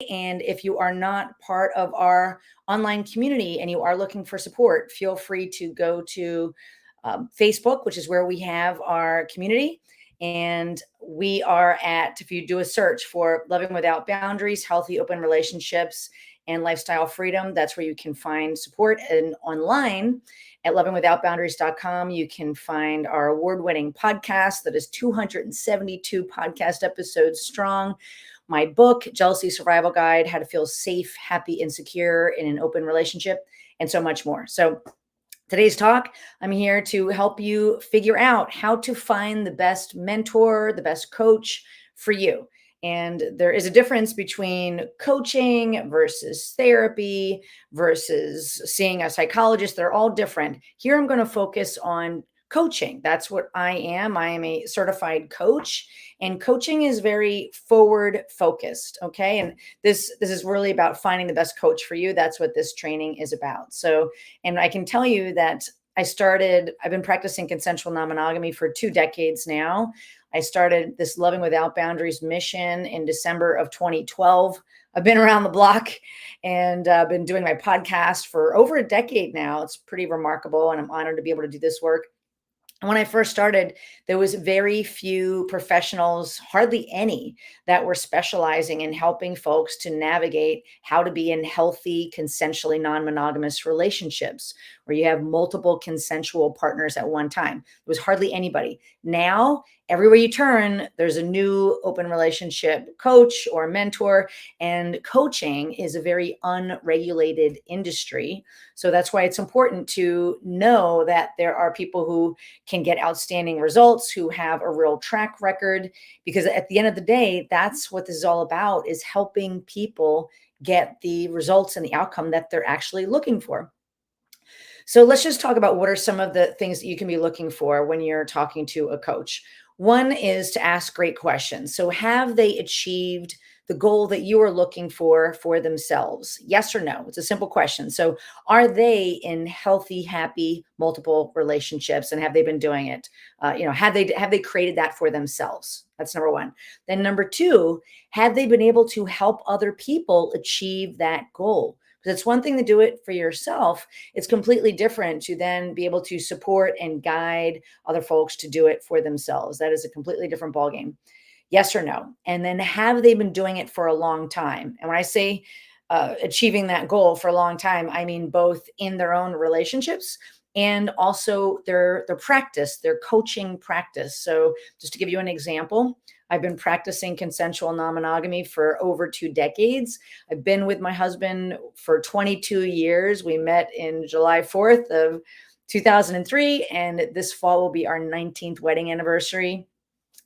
And if you are not part of our online community and you are looking for support, feel free to go to Facebook, which is where we have our community. And we are at, if you do a search for Loving Without Boundaries, Healthy Open Relationships, and Lifestyle Freedom, that's where you can find support. And online at lovingwithoutboundaries.com, you can find our award winning podcast that is 272 podcast episodes strong, my book, Jealousy Survival Guide, How to Feel Safe, Happy, and Secure in an Open Relationship, and so much more. So today's talk, I'm here to help you figure out how to find the best mentor, the best coach for you. And there is a difference between coaching versus therapy versus seeing a psychologist. They're all different. Here I'm going to focus on coaching. That's what I am. I am a certified coach, and coaching is very forward focused. Okay. And this is really about finding the best coach for you. That's what this training is about. So, and I can tell you that I've been practicing consensual non-monogamy for 2 decades now. I started this Loving Without Boundaries mission in December of 2012. I've been around the block and been doing my podcast for over a decade now. It's pretty remarkable, and I'm honored to be able to do this work. When I first started, there was very few professionals, hardly any, that were specializing in helping folks to navigate how to be in healthy, consensually non-monogamous relationships where you have multiple consensual partners at one time. There was hardly anybody. Now, everywhere you turn, there's a new open relationship coach or mentor, and coaching is a very unregulated industry. So that's why it's important to know that there are people who can get outstanding results, who have a real track record, because at the end of the day, that's what this is all about, is helping people get the results and the outcome that they're actually looking for. So let's just talk about what are some of the things that you can be looking for when you're talking to a coach. One is to ask great questions. So have they achieved the goal that you are looking for themselves? Yes or no? It's a simple question. So are they in healthy, happy, multiple relationships, and have they been doing it? Have they created that for themselves? That's number one. Then number two, have they been able to help other people achieve that goal? Because it's one thing to do it for yourself. It's completely different to then be able to support and guide other folks to do it for themselves. That is a completely different ballgame. Yes or no? And then have they been doing it for a long time? And when I say achieving that goal for a long time, I mean both in their own relationships and also their practice, their coaching practice. So just to give you an example, I've been practicing consensual non-monogamy for over 2 decades. I've been with my husband for 22 years. We met in July 4th of 2003, and this fall will be our 19th wedding anniversary.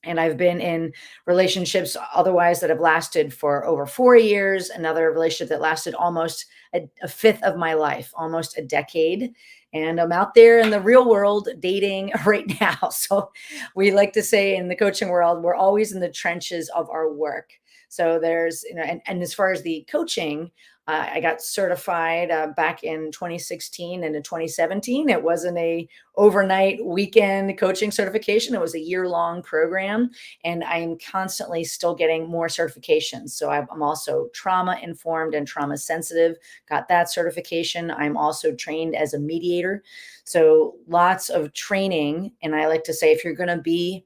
And I've been in relationships otherwise that have lasted for over 4 years, another relationship that lasted almost a fifth of my life, almost a decade. And I'm out there in the real world dating right now. So we like to say in the coaching world, we're always in the trenches of our work. So there's, and as far as the coaching, I got certified back in 2016 and in 2017. It wasn't a overnight weekend coaching certification. It was a year-long program, and I'm constantly still getting more certifications. So I'm also trauma informed and trauma sensitive, got that certification. I'm also trained as a mediator. So lots of training. And I like to say, if you're going to be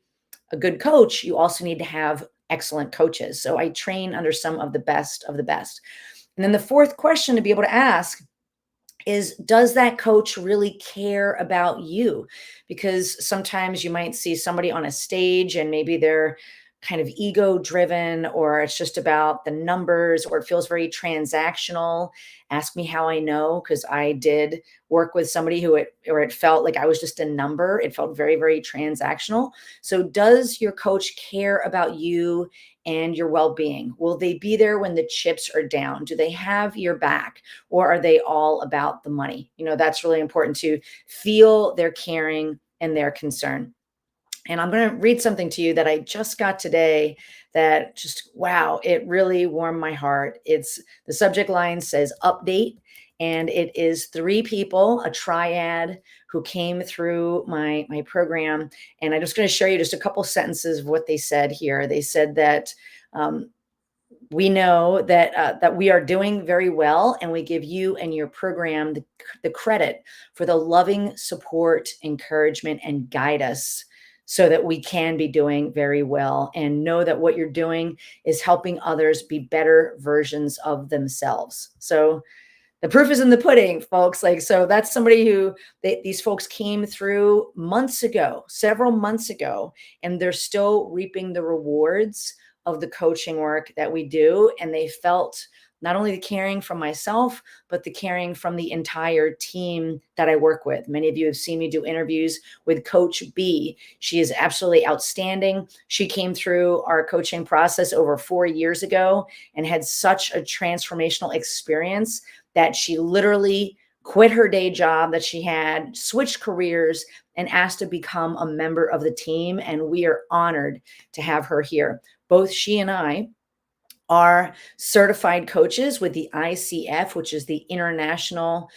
a good coach, you also need to have excellent coaches. So I train under some of the best of the best. And then the fourth question to be able to ask is, does that coach really care about you? Because sometimes you might see somebody on a stage and maybe they're kind of ego driven, or it's just about the numbers, or it feels very transactional. Ask me how I know, because I did work with somebody it felt like I was just a number. It felt very, very transactional. So does your coach care about you and your well-being? Will they be there when the chips are down? Do they have your back, or are they all about the money? That's really important, to feel their caring and their concern. And I'm going to read something to you that I just got today that just, wow, it really warmed my heart. The subject line says update, and it is 3 people, a triad, who came through my program. And I'm just going to share you just a couple sentences of what they said here. They said that we know that we are doing very well, and we give you and your program the credit for the loving support, encouragement, and guide us so that we can be doing very well, and know that what you're doing is helping others be better versions of themselves. So the proof is in the pudding, folks. Like, so that's somebody who these folks came through months ago, several months ago, and they're still reaping the rewards of the coaching work that we do. And they felt not only the caring from myself, but the caring from the entire team that I work with. Many of you have seen me do interviews with Coach B. She is absolutely outstanding. She came through our coaching process over 4 years ago and had such a transformational experience that she literally quit her day job that she had, switched careers, and asked to become a member of the team. And we are honored to have her here. Both she and I are certified coaches with the ICF, which is the International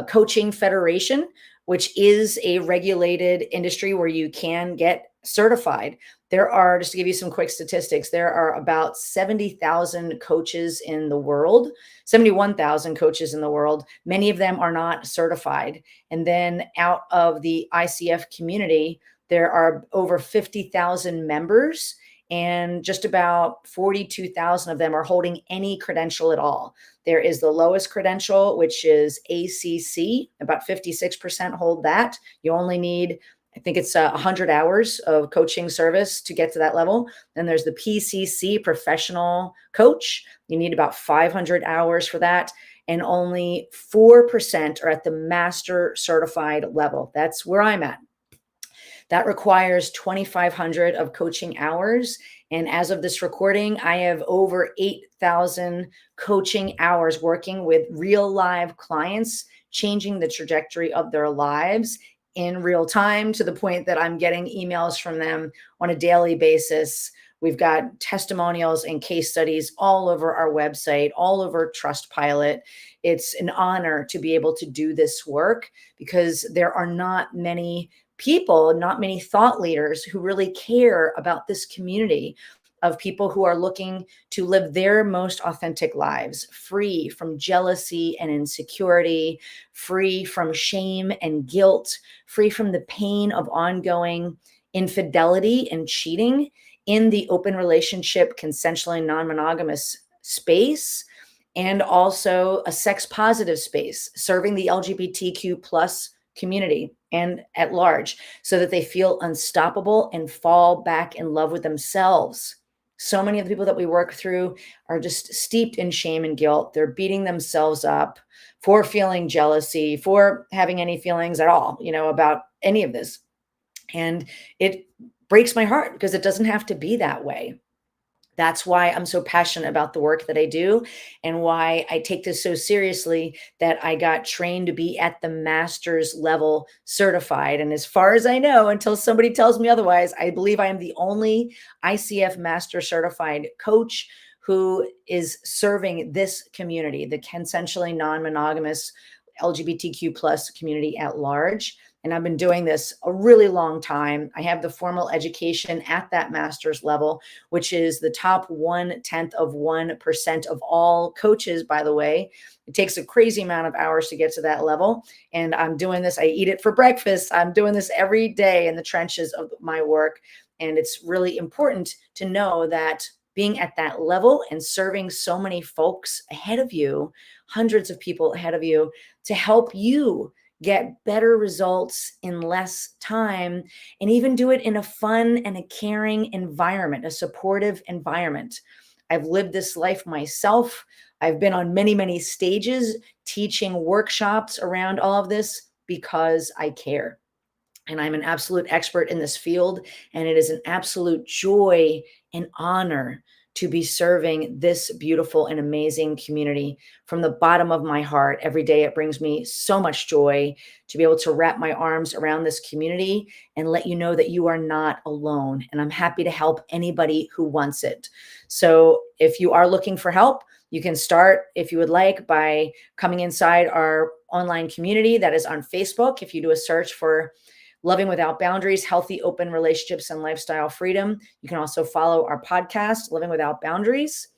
Coaching Federation, which is a regulated industry where you can get certified. There are, just to give you some quick statistics, there are about 70,000 coaches in the world, 71,000 coaches in the world. Many of them are not certified. And then out of the ICF community, there are over 50,000 members, and just about 42,000 of them are holding any credential at all. There is the lowest credential, which is ACC. About 56% hold that. You only need, I think it's 100 hours of coaching service to get to that level. Then there's the PCC, professional coach. You need about 500 hours for that. And only 4% are at the master certified level. That's where I'm at. That requires 2,500 of coaching hours. And as of this recording, I have over 8,000 coaching hours working with real live clients, changing the trajectory of their lives in real time, to the point that I'm getting emails from them on a daily basis. We've got testimonials and case studies all over our website, all over Trustpilot. It's an honor to be able to do this work, because there are not many people, not many thought leaders who really care about this community of people who are looking to live their most authentic lives, free from jealousy and insecurity, free from shame and guilt, free from the pain of ongoing infidelity and cheating in the open relationship, consensually non-monogamous space, and also a sex positive space, serving the LGBTQ plus community and at large, so that they feel unstoppable and fall back in love with themselves. So many of the people that we work through are just steeped in shame and guilt. They're beating themselves up for feeling jealousy, for having any feelings at all, about any of this. And it breaks my heart, because it doesn't have to be that way. That's why I'm so passionate about the work that I do, and why I take this so seriously, that I got trained to be at the master's level certified. And as far as I know, until somebody tells me otherwise, I believe I am the only ICF master certified coach who is serving this community, the consensually non-monogamous LGBTQ plus community at large. And I've been doing this a really long time. I have the formal education at that master's level, which is the top 0.1% of all coaches, by the way. It takes a crazy amount of hours to get to that level. And I'm doing this. I eat it for breakfast. I'm doing this every day in the trenches of my work. And it's really important to know that being at that level and serving so many folks ahead of you, hundreds of people ahead of you, to help you get better results in less time, and even do it in a fun and a caring environment, a supportive environment. I've lived this life myself. I've been on many, many stages teaching workshops around all of this, because I care. And I'm an absolute expert in this field. And it is an absolute joy and honor to be serving this beautiful and amazing community from the bottom of my heart. Every day it brings me so much joy to be able to wrap my arms around this community and let you know that you are not alone. And I'm happy to help anybody who wants it. So if you are looking for help, you can start, if you would like, by coming inside our online community that is on Facebook. If you do a search for Loving Without Boundaries, Healthy Open Relationships and Lifestyle Freedom. You can also follow our podcast, Living Without Boundaries.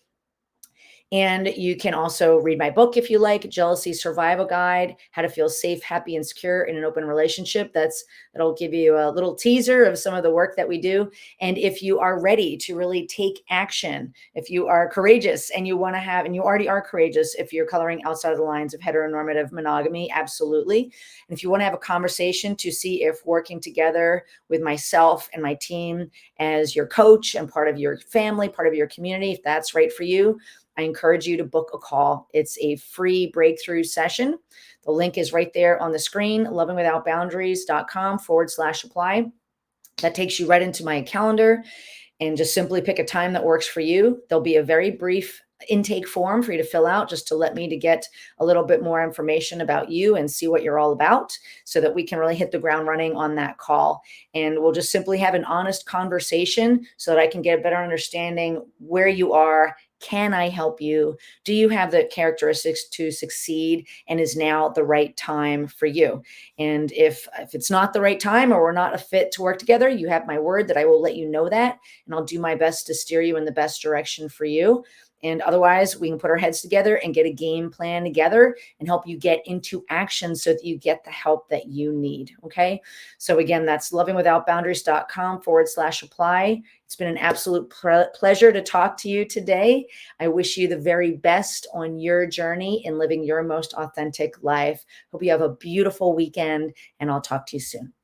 And you can also read my book if you like, Jealousy Survival Guide, How to Feel Safe, Happy, and Secure in an Open Relationship. That'll give you a little teaser of some of the work that we do. And if you are ready to really take action, if you are courageous and you want to have, and you already are courageous if you're coloring outside of the lines of heteronormative monogamy, absolutely. And if you want to have a conversation to see if working together with myself and my team as your coach and part of your family, part of your community, if that's right for you, I encourage you to book a call. It's a free breakthrough session. The link is right there on the screen, lovingwithoutboundaries.com/apply. That takes you right into my calendar, and just simply pick a time that works for you. There'll be a very brief intake form for you to fill out just to let me to get a little bit more information about you and see what you're all about so that we can really hit the ground running on that call. And we'll just simply have an honest conversation so that I can get a better understanding where you are. Can I help you? Do you have the characteristics to succeed? And is now the right time for you? And if it's not the right time or we're not a fit to work together, you have my word that I will let you know that, and I'll do my best to steer you in the best direction for you. And otherwise, we can put our heads together and get a game plan together and help you get into action so that you get the help that you need. Okay. So again, that's lovingwithoutboundaries.com/apply. It's been an absolute pleasure to talk to you today. I wish you the very best on your journey in living your most authentic life. Hope you have a beautiful weekend, and I'll talk to you soon.